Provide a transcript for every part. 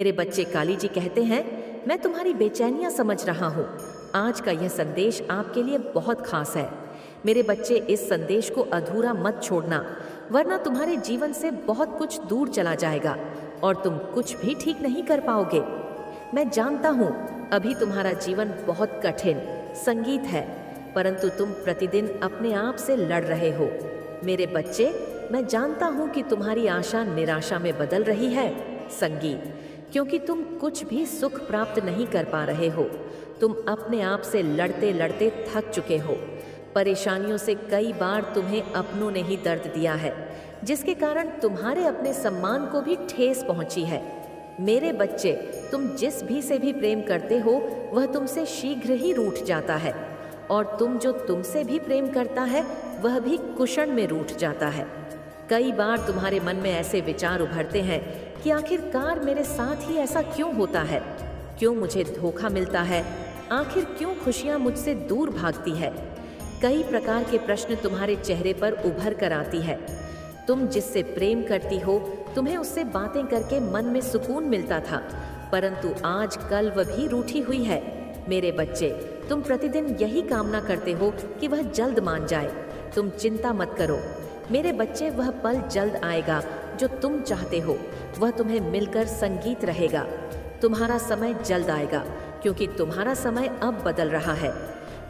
मेरे बच्चे, काली जी कहते हैं, मैं तुम्हारी बेचैनियां समझ रहा हूँ। आज का यह संदेश आपके लिए बहुत खास है। मेरे बच्चे, इस संदेश को अधूरा मत छोड़ना, वरना तुम्हारे जीवन से बहुत कुछ दूर चला जाएगा और तुम कुछ भी ठीक नहीं कर पाओगे। मैं जानता हूँ अभी तुम्हारा जीवन बहुत कठिन संगीत है, परंतु तुम प्रतिदिन अपने आप से लड़ रहे हो। मेरे बच्चे, मैं जानता हूँ कि तुम्हारी आशा निराशा में बदल रही है संगीत, क्योंकि तुम कुछ भी सुख प्राप्त नहीं कर पा रहे हो। तुम अपने आप से लड़ते लड़ते थक चुके हो। परेशानियों से कई बार तुम्हें अपनों ने ही दर्द दिया है, जिसके कारण तुम्हारे अपने सम्मान को भी ठेस पहुंची है। मेरे बच्चे, तुम जिस भी से भी प्रेम करते हो वह तुमसे शीघ्र ही रूठ जाता है, और तुम जो तुमसे भी प्रेम करता है वह भी कुक्षण में रूठ जाता है। कई बार तुम्हारे मन में ऐसे विचार उभरते हैं कि आखिरकार मेरे साथ ही ऐसा क्यों होता है, क्यों मुझे धोखा मिलता है, आखिर क्यों खुशियां मुझसे दूर भागती है। कई प्रकार के प्रश्न तुम्हारे चेहरे पर उभर कर आती है। तुम जिससे प्रेम करती हो, तुम्हें उससे बातें करके मन में सुकून मिलता था, परंतु आज कल वह भी रूठी हुई है। मेरे बच्चे, तुम प्रतिदिन यही कामना करते हो कि वह जल्द मान जाए। तुम चिंता मत करो मेरे बच्चे, वह पल जल्द आएगा जो तुम चाहते हो, वह तुम्हें मिलकर संगीत रहेगा। तुम्हारा समय जल्द आएगा, क्योंकि तुम्हारा समय अब बदल रहा है।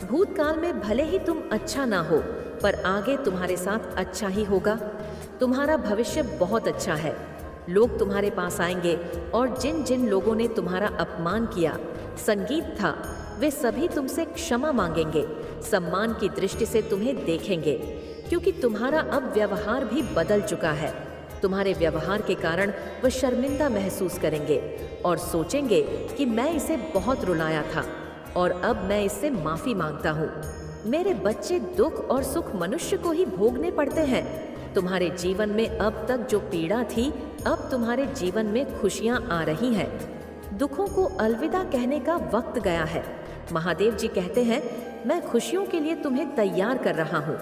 भूतकाल में भले ही तुम अच्छा ना हो, पर आगे तुम्हारे साथ अच्छा ही होगा। तुम्हारा भविष्य बहुत अच्छा है। लोग तुम्हारे पास आएंगे और जिन जिन लोगों ने तुम्हारा अपमान किया, संगीत था, वे सभी तुमसे क्षमा मांगेंगे, सम्मान की दृष्टि से तुम्हें देखेंगे, क्योंकि तुम्हारा अब व्यवहार भी बदल चुका है। तुम्हारे व्यवहार के कारण वह शर्मिंदा महसूस करेंगे और सोचेंगे कि मैं इसे बहुत रुलाया था और अब मैं इससे माफी मांगता हूँ। मेरे बच्चे, दुख और सुख मनुष्य को ही भोगने पड़ते हैं। तुम्हारे जीवन में अब तक जो पीड़ा थी, अब तुम्हारे जीवन में खुशियाँ आ रही हैं। दुखों को अलविदा कहने का वक्त गया है। महादेव जी कहते हैं, मैं खुशियों के लिए तुम्हें तैयार कर रहा हूँ।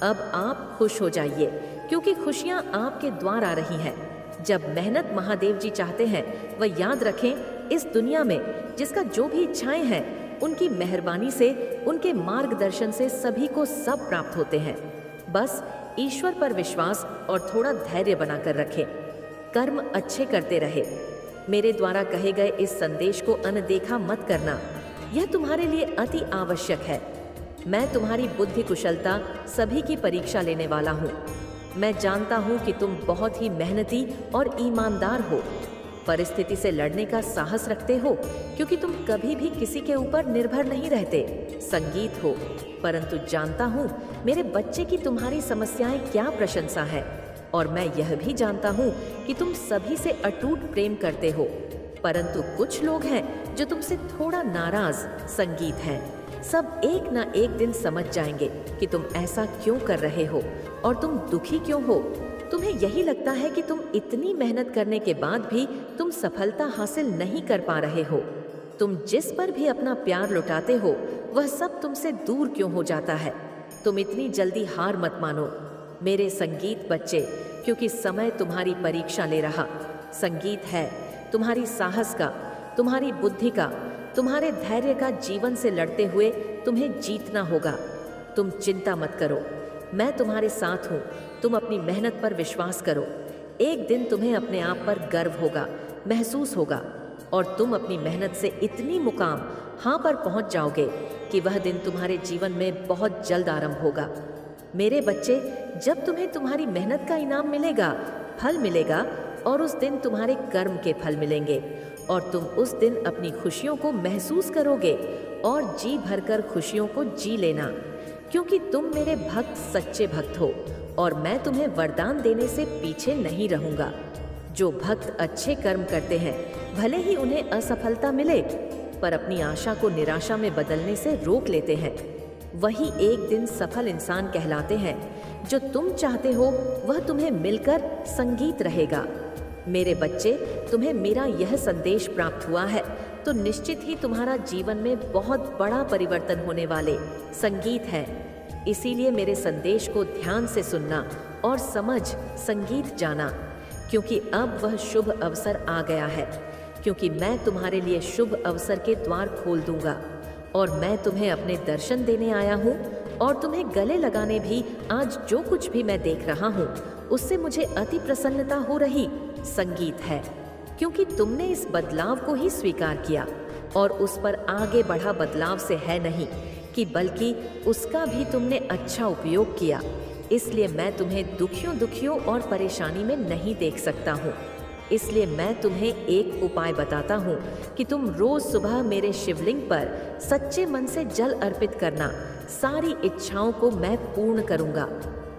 अब आप खुश हो जाइए, क्योंकि खुशियाँ आपके द्वार आ रही हैं। जब मेहनत महादेव जी चाहते हैं, वह याद रखें, इस दुनिया में जिसका जो भी इच्छाएं हैं, उनकी मेहरबानी से, उनके मार्गदर्शन से सभी को सब प्राप्त होते हैं। बस ईश्वर पर विश्वास और थोड़ा धैर्य बनाकर रखें। कर्म अच्छे करते रहे। मेरे द्वारा कहे गए इस संदेश को अनदेखा मत करना, यह तुम्हारे लिए अति आवश्यक है। मैं तुम्हारी बुद्धि कुशलता सभी की परीक्षा लेने वाला हूँ। मैं जानता हूँ कि तुम बहुत ही मेहनती और ईमानदार हो, परिस्थिति से लड़ने का साहस रखते हो, क्योंकि तुम कभी भी किसी के ऊपर निर्भर नहीं रहते, संगीत हो। परंतु जानता हूँ मेरे बच्चे की तुम्हारी समस्याएं क्या प्रशंसा है, और मैं यह भी जानता हूँ कि तुम सभी से अटूट प्रेम करते हो। परंतु कुछ लोग हैं जो तुमसे थोड़ा नाराज संगीत हैं। सब एक ना एक दिन समझ जाएंगे कि तुम ऐसा क्यों कर रहे हो और तुम दुखी क्यों हो। तुम्हें यही लगता है कि तुम इतनी मेहनत करने के बाद भी तुम सफलता हासिल नहीं कर पा रहे हो। तुम जिस पर भी अपना प्यार लुटाते हो, वह सब तुमसे दूर क्यों हो जाता है। तुम इतनी जल्दी हार मत मानो मेरे संगीत बच्चे, क्योंकि समय तुम्हारी परीक्षा ले रहा। संगीत है तुम्हारी साहस का, तुम्हारी बुद्धि का, तुम्हारे धैर्य का। जीवन से लड़ते हुए तुम्हें जीतना होगा। तुम चिंता मत करो, मैं तुम्हारे साथ हूँ। तुम अपनी मेहनत पर विश्वास करो। एक दिन तुम्हें अपने आप पर गर्व होगा, महसूस होगा, और तुम अपनी मेहनत से इतनी मुकाम हाँ पर पहुँच जाओगे कि वह दिन तुम्हारे जीवन में बहुत जल्द आरंभ होगा। मेरे बच्चे, जब तुम्हें तुम्हारी मेहनत का इनाम मिलेगा, फल मिलेगा, और उस दिन तुम्हारे कर्म के फल मिलेंगे, और तुम उस दिन अपनी खुशियों को महसूस करोगे और जी भरकर खुशियों को जी लेना, क्योंकि तुम मेरे भक्त सच्चे भक्त हो और मैं तुम्हें वरदान देने से पीछे नहीं रहूंगा। जो भक्त अच्छे कर्म करते हैं, भले ही उन्हें असफलता मिले, पर अपनी आशा को निराशा में बदलने से रोक लेते हैं, वही एक दिन सफल इंसान कहलाते हैं। जो तुम चाहते हो वह तुम्हें मिलकर संगीत रहेगा। मेरे बच्चे, तुम्हें मेरा यह संदेश प्राप्त हुआ है तो निश्चित ही तुम्हारा जीवन में बहुत बड़ा परिवर्तन होने वाले संगीत है। इसीलिए मेरे संदेश को ध्यान से सुनना और समझ संगीत जाना, क्योंकि अब वह शुभ अवसर आ गया है। क्योंकि मैं तुम्हारे लिए शुभ अवसर के द्वार खोल दूंगा और मैं तुम्हें अपने दर्शन देने आया हूँ और तुम्हें गले लगाने भी। आज जो कुछ भी मैं देख रहा हूँ उससे मुझे अति प्रसन्नता हो रही संगीत है, क्योंकि तुमने इस बदलाव को ही स्वीकार किया और उस पर आगे बढ़ा बदलाव से है नहीं कि बल्कि उसका भी तुमने अच्छा उपयोग किया। इसलिए मैं तुम्हें दुखियों और परेशानी में नहीं देख सकता हूँ। इसलिए मैं तुम्हें एक उपाय बताता हूँ कि तुम रोज सुबह मेरे शिवलिंग पर सच्चे मन से जल अर्पित करना। सारी इच्छाओं को मैं पूर्ण करूँगा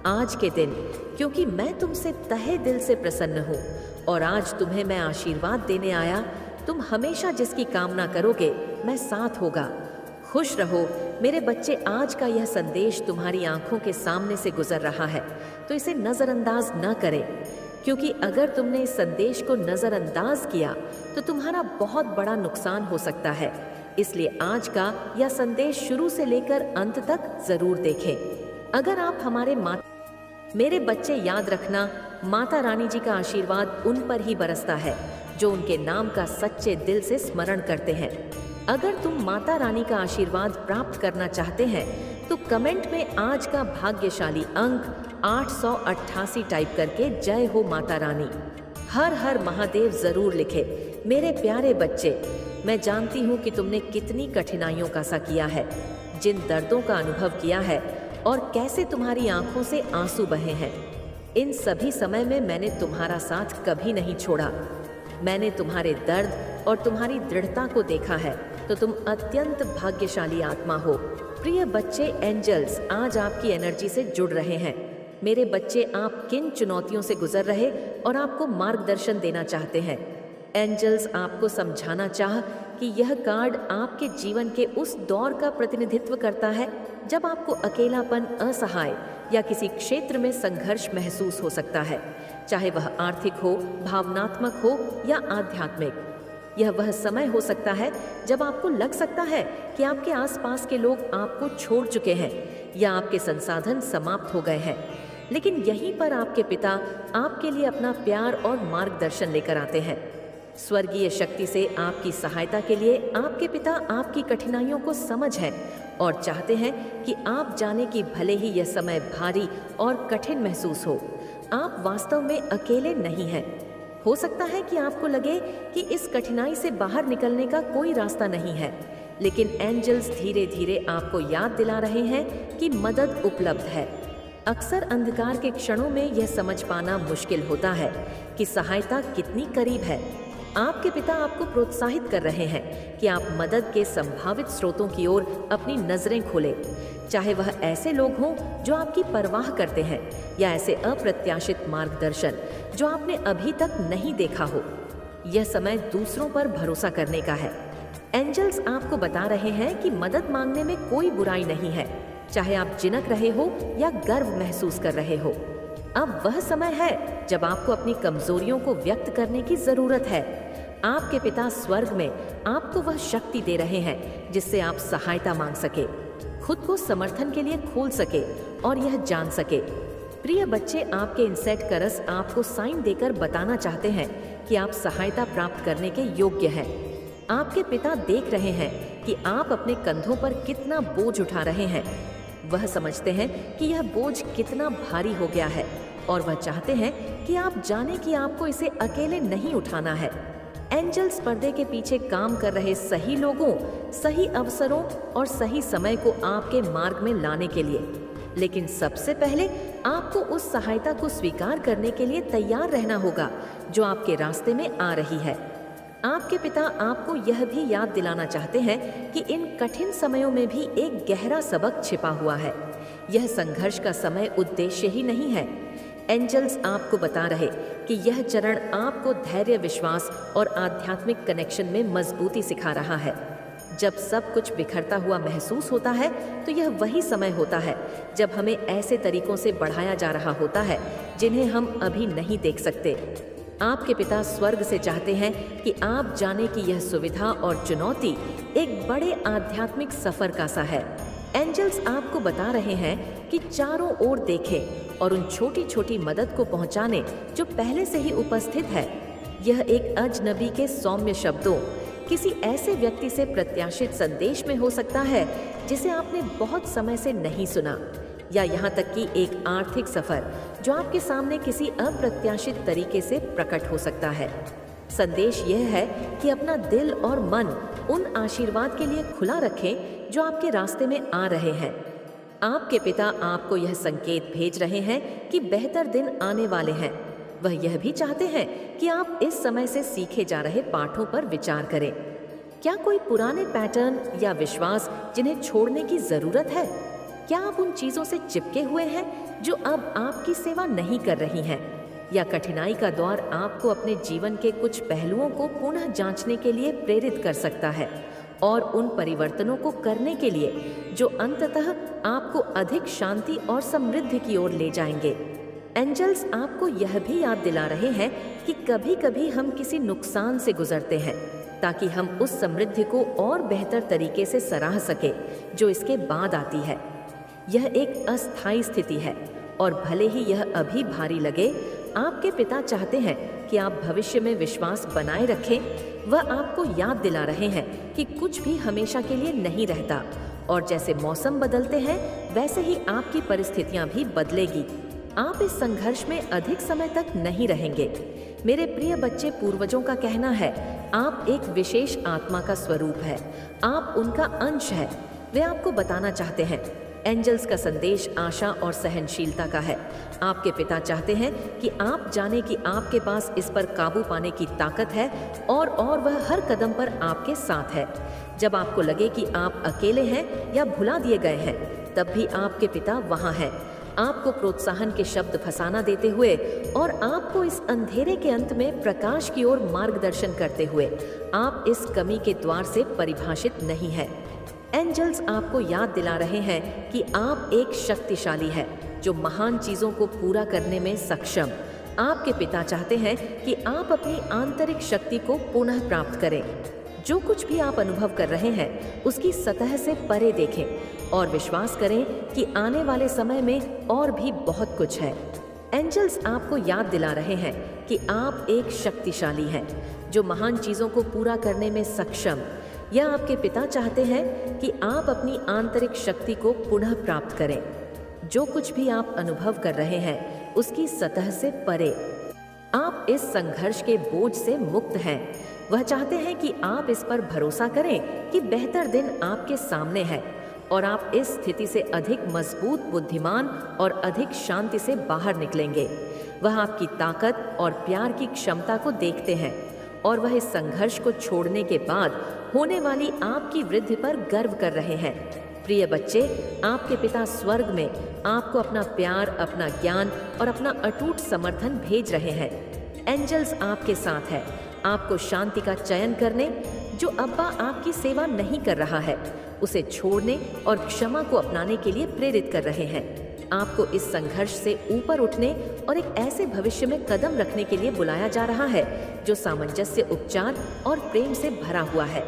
आज के दिन, क्योंकि मैं तुमसे तहे दिल से प्रसन्न हूँ और आज तुम्हें मैं आशीर्वाद देने आया। तुम हमेशा जिसकी कामना करोगे मैं साथ होगा। खुश रहो मेरे बच्चे। आज का यह संदेश तुम्हारी आंखों के सामने से गुजर रहा है तो इसे नज़रअंदाज न करें, क्योंकि अगर तुमने इस संदेश को नज़रअंदाज किया तो तुम्हारा बहुत बड़ा नुकसान हो सकता है। इसलिए आज का यह संदेश शुरू से लेकर अंत तक जरूर देखें। अगर आप मेरे बच्चे याद रखना, माता रानी जी का आशीर्वाद उन पर ही बरसता है जो उनके नाम का सच्चे दिल से स्मरण करते हैं। अगर तुम माता रानी का आशीर्वाद प्राप्त करना चाहते हैं तो कमेंट में आज का भाग्यशाली अंक 888 टाइप करके जय हो माता रानी, हर हर महादेव जरूर लिखे। मेरे प्यारे बच्चे, मैं जानती हूँ कि तुमने कितनी कठिनाइयों का सा किया है, जिन दर्दों का अनुभव किया है और कैसे तुम्हारी आंखों से आंसू बहे हैं। इन सभी समय में मैंने तुम्हारा साथ कभी नहीं छोड़ा। मैंने तुम्हारे दर्द और तुम्हारी दृढ़ता को देखा है, तो तुम अत्यंत भाग्यशाली आत्मा हो। प्रिय बच्चे, एंजल्स आज आपकी एनर्जी से जुड़ रहे हैं। मेरे बच्चे, आप किन चुनौतियों से गुजर रहे और आपको मार्गदर्शन देना चाहते हैं। एंजल्स आपको समझाना चाह कि यह कार्ड आपके जीवन के उस दौर का प्रतिनिधित्व करता है जब आपको अकेलापन, असहाय या किसी क्षेत्र में संघर्ष महसूस हो सकता है, चाहे वह आर्थिक हो, भावनात्मक हो या आध्यात्मिक। यह वह समय हो सकता है जब आपको लग सकता है कि आपके आसपास के लोग आपको छोड़ चुके हैं या आपके संसाधन समाप्त हो गए हैं। लेकिन यहीं पर आपके पिता आपके लिए अपना प्यार और मार्गदर्शन लेकर आते हैं। स्वर्गीय शक्ति से आपकी सहायता के लिए आपके पिता आपकी कठिनाइयों को समझ है और चाहते हैं कि आप जाने कि भले ही यह समय भारी और कठिन महसूस हो, आप वास्तव में अकेले नहीं हैं। हो सकता है कि आपको लगे कि इस कठिनाई से बाहर निकलने का कोई रास्ता नहीं है, लेकिन एंजल्स धीरे धीरे आपको याद दिला रहे हैं कि मदद उपलब्ध है। अक्सर अंधकार के क्षणों में यह समझ पाना मुश्किल होता है कि सहायता कितनी करीब है। आपके पिता आपको प्रोत्साहित कर रहे हैं कि आप मदद के संभावित स्रोतों की ओर अपनी नजरें खोलें, चाहे वह ऐसे लोग हों जो आपकी परवाह करते हैं या ऐसे अप्रत्याशित मार्गदर्शन जो आपने अभी तक नहीं देखा हो। यह समय दूसरों पर भरोसा करने का है। एंजल्स आपको बता रहे हैं कि मदद मांगने में कोई बुराई नहीं है, चाहे आप जिनक रहे हो या गर्व महसूस कर रहे हो। अब वह समय है जब आपको अपनी कमजोरियों को व्यक्त करने की जरूरत है। आपके पिता स्वर्ग में आपको वह शक्ति दे रहे हैं जिससे आप सहायता मांग सके, खुद को समर्थन के लिए खोल सके और यह जान सके। प्रिय बच्चे, आपके इंसेट करस आपको साइन देकर बताना चाहते हैं कि आप सहायता प्राप्त करने के योग्य हैं। आपके पिता देख रहे हैं कि आप अपने कंधों पर कितना बोझ उठा रहे हैं। वह समझते हैं कि यह बोझ कितना भारी हो गया है और वह चाहते हैं कि आप जाने कि आपको इसे अकेले नहीं उठाना है। एंजल्स पर्दे के पीछे काम कर रहे सही लोगों, सही अवसरों और सही समय को आपके मार्ग में लाने के लिए, लेकिन सबसे पहले आपको उस सहायता को स्वीकार करने के लिए तैयार रहना होगा जो आपके रास्ते में आ रही है। आपके पिता आपको यह भी याद दिलाना चाहते हैं कि इन कठिन समयों में भी एक गहरा सबक छिपा हुआ है। यह संघर्ष का समय उद्देश्य ही नहीं है। एंजल्स आपको बता रहे कि यह चरण आपको धैर्य, विश्वास और आध्यात्मिक कनेक्शन में मजबूती सिखा रहा है। जब सब कुछ बिखरता हुआ महसूस होता है तो यह वही समय होता है जब हमें ऐसे तरीकों से बढ़ाया जा रहा होता है जिन्हें हम अभी नहीं देख सकते। आपके पिता स्वर्ग से चाहते हैं कि आप जाने कि यह सुविधा और चुनौती एक बड़े आध्यात्मिक सफर का सा है। एंजल्स आपको बता रहे हैं कि चारों ओर देखें और उन छोटी छोटी मदद को पहुंचाने जो पहले से ही उपस्थित है। यह एक अजनबी के सौम्य शब्दों, किसी ऐसे व्यक्ति से प्रत्याशित संदेश में हो सकता है जिसे आपने बहुत समय से नहीं सुना, या यहाँ तक कि एक आर्थिक सफर जो आपके सामने किसी अप्रत्याशित तरीके से प्रकट हो सकता है। संदेश यह है कि अपना दिल और मन उन आशीर्वाद के लिए खुला रखें जो आपके रास्ते में आ रहे हैं। आपके पिता आपको यह संकेत भेज रहे हैं कि बेहतर दिन आने वाले हैं। वह यह भी चाहते हैं कि आप इस समय से सीखे जा रहे पाठों पर विचार करें। क्या कोई पुराने पैटर्न या विश्वास जिन्हें छोड़ने की जरूरत है? क्या आप उन चीजों से चिपके हुए हैं जो अब आपकी सेवा नहीं कर रही हैं? या कठिनाई का दौर आपको अपने जीवन के कुछ पहलुओं को पुनः जांचने के लिए प्रेरित कर सकता है और उन परिवर्तनों को करने के लिए जो अंततः आपको अधिक शांति और समृद्धि की ओर ले जाएंगे। एंजल्स आपको यह भी याद दिला रहे हैं कि कभी-कभी हम किसी नुकसान से गुजरते हैं ताकि हम उस समृद्धि को और बेहतर तरीके से सराह सके जो इसके बाद आती है। यह एक अस्थायी स्थिति है और भले ही यह अभी भारी लगे, आपके पिता चाहते हैं कि आप भविष्य में विश्वास बनाए रखें। वह आपको याद दिला रहे हैं कि कुछ भी हमेशा के लिए नहीं रहता और जैसे मौसम बदलते हैं वैसे ही आपकी परिस्थितियां भी बदलेगी। आप इस संघर्ष में अधिक समय तक नहीं रहेंगे। मेरे प्रिय बच्चे, पूर्वजों का कहना है आप एक विशेष आत्मा का स्वरूप है, आप उनका अंश है। वे आपको बताना चाहते हैं। एंजल्स का संदेश आशा और सहनशीलता का है। आपके पिता चाहते हैं कि आप जाने कि आपके पास इस पर काबू पाने की ताकत है और वह हर कदम पर आपके साथ है। जब आपको लगे कि आप अकेले हैं या भुला दिए गए हैं, तब भी आपके पिता वहाँ हैं, आपको प्रोत्साहन के शब्द फसाना देते हुए और आपको इस अंधेरे के अंत में प्रकाश की ओर मार्गदर्शन करते हुए। आप इस कमी के द्वार से परिभाषित नहीं है। एंजल्स आपको याद दिला रहे हैं कि आप एक शक्तिशाली है जो महान चीजों को पूरा करने में सक्षम। आपके पिता चाहते हैं कि आप अपनी आंतरिक शक्ति को पुनः प्राप्त करें। जो कुछ भी आप अनुभव कर रहे हैं उसकी सतह से परे देखें और विश्वास करें कि आने वाले समय में और भी बहुत कुछ है। एंजल्स आपको याद दिला रहे हैं कि आप एक शक्तिशाली हैं जो महान चीजों को पूरा करने में सक्षम। या आपके पिता चाहते हैं कि आप अपनी आंतरिक शक्ति को पुनः प्राप्त करें। जो कुछ भी आप अनुभव कर रहे हैं उसकी सतह से परे। आप इस संघर्ष के बोझ से मुक्त हैं। वह चाहते हैं कि आप इस पर भरोसा करें कि बेहतर दिन आपके सामने है और आप इस स्थिति से अधिक मजबूत, बुद्धिमान और अधिक शांति से बाहर निकलेंगे। वह आपकी ताकत और प्यार की क्षमता को देखते हैं और वह इस संघर्ष को छोड़ने के बाद होने वाली आपकी वृद्धि पर गर्व कर रहे हैं। प्रिय बच्चे, आपके पिता स्वर्ग में आपको अपना प्यार, अपना ज्ञान और अपना अटूट समर्थन भेज रहे हैं। एंजल्स आपके साथ है, आपको शांति का चयन करने, जो अब्बा आपकी सेवा नहीं कर रहा है उसे छोड़ने और क्षमा को अपनाने के लिए प्रेरित कर रहे हैं। आपको इस संघर्ष से ऊपर उठने और एक ऐसे भविष्य में कदम रखने के लिए बुलाया जा रहा है जो सामंजस्य, उपचार और प्रेम से भरा हुआ है।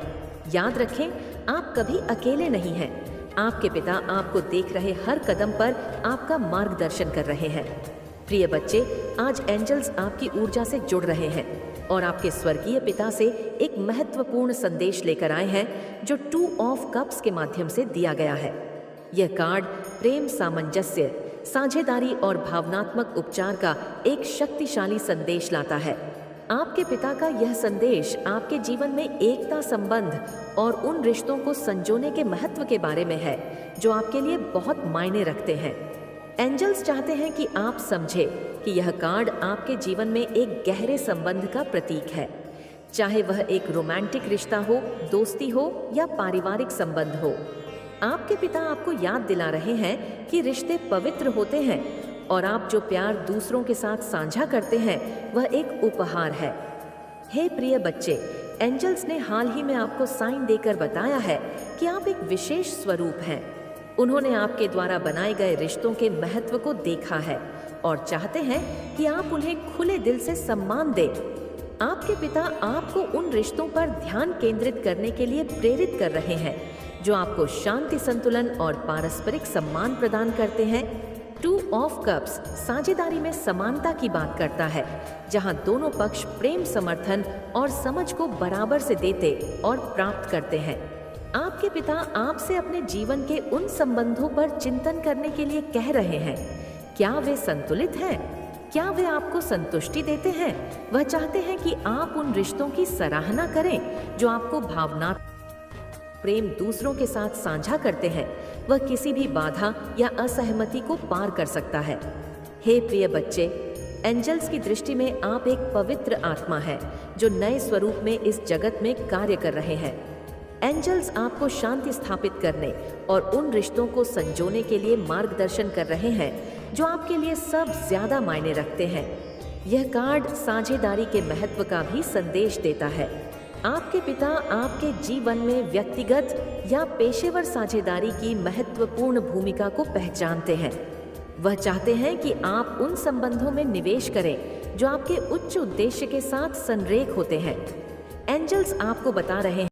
याद रखें, आप कभी अकेले नहीं हैं। आपके पिता आपको देख रहे हर कदम पर आपका मार्गदर्शन कर रहे हैं। प्रिय बच्चे, आज एंजल्स आपकी ऊर्जा से जुड़ रहे हैं और आपके स्वर्गीय पिता से एक महत्वपूर्ण संदेश लेकर आए हैं जो 2 ऑफ कप्स के माध्यम से दिया गया है। यह कार्ड प्रेम, सामंजस्य, साझेदारी और भावनात्मक उपचार का एक शक्तिशाली संदेश लाता है। आपके पिता का यह संदेश आपके जीवन में एकता, संबंध और उन रिश्तों को संजोने के महत्व के बारे में है जो आपके लिए बहुत मायने रखते हैं। एंजल्स चाहते हैं कि आप समझें कि यह कार्ड आपके जीवन में एक गहरे संबंध का प्रतीक है, चाहे वह एक रोमांटिक रिश्ता हो, दोस्ती हो या पारिवारिक संबंध हो। आपके पिता आपको याद दिला रहे हैं कि रिश्ते पवित्र होते हैं और आप जो प्यार दूसरों के साथ साझा करते हैं वह एक उपहार है। हे प्रिय बच्चे, एंजल्स ने हाल ही में आपको साइन देकर बताया है कि आप एक विशेष स्वरूप हैं। उन्होंने आपके द्वारा बनाए गए रिश्तों के महत्व को देखा है और चाहते हैं कि आप उन्हें खुले दिल से सम्मान दें। आपके पिता आपको उन रिश्तों पर ध्यान केंद्रित करने के लिए प्रेरित कर रहे हैं जो आपको शांति, संतुलन और पारस्परिक सम्मान प्रदान करते हैं। 2 ऑफ कप्स साझेदारी में समानता की बात करता है, जहां दोनों पक्ष प्रेम, समर्थन और समझ को बराबर से देते और प्राप्त करते हैं। आपके पिता आपसे अपने जीवन के उन संबंधों पर चिंतन करने के लिए कह रहे हैं। क्या वे संतुलित हैं? क्या वे आपको संतुष्टि देते हैं? वह चाहते हैं कि आप उन रिश्तों की सराहना करें जो आपको भावनात्मक प्रेम दूसरों के साथ साझा करते हैं। वह किसी भी बाधा या असहमति को पार कर सकता है। हे प्रिय बच्चे, एंजल्स की दृष्टि में आप एक पवित्र आत्मा है जो नए स्वरूप में इस जगत में कार्य कर रहे हैं। एंजल्स आपको शांति स्थापित करने और उन रिश्तों को संजोने के लिए मार्गदर्शन कर रहे हैं जो आपके लिए सब ज्यादा मायने रखते हैं। यह कार्ड साझेदारी के महत्व का भी संदेश देता है। आपके पिता आपके जीवन में व्यक्तिगत या पेशेवर साझेदारी की महत्वपूर्ण भूमिका को पहचानते हैं। वह चाहते हैं कि आप उन संबंधों में निवेश करें जो आपके उच्च उद्देश्य के साथ संरेख होते हैं। एंजल्स आपको बता रहे हैं